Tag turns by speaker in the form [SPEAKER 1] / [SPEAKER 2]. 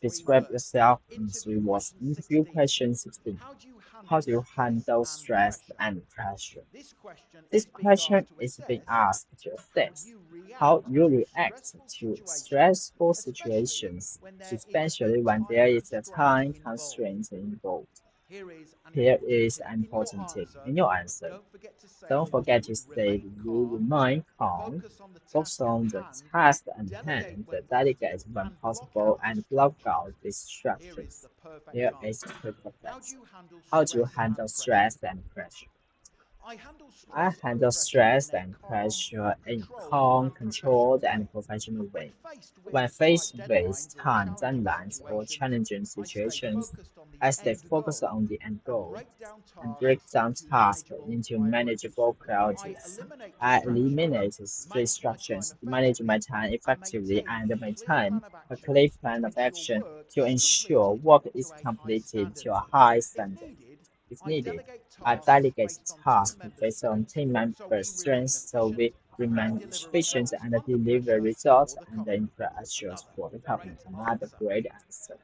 [SPEAKER 1] Describe yourself in 3 words. Interview question 16. How do you handle stress and pressure? This question is being asked to assess how you react to stressful situations, especially when there is a time constraint involved. Here is an important tip in your answer. Don't forget to say you remain calm, focus on the task at hand, delegate when possible, and block out distractions. Here is a quick advice. How do you handle stress and pressure? I handle stress and pressure in a calm, controlled, and professional way. When faced with time deadlines or challenging situations, I stay focused on the end goal and break down tasks into manageable priorities. I eliminate distractions to manage my time effectively and maintain a clear plan of action to ensure work is completed to a high standard. If needed, I delegate tasks based on team members' strengths so we remain efficient and deliver results and improve for the company. Another great answer.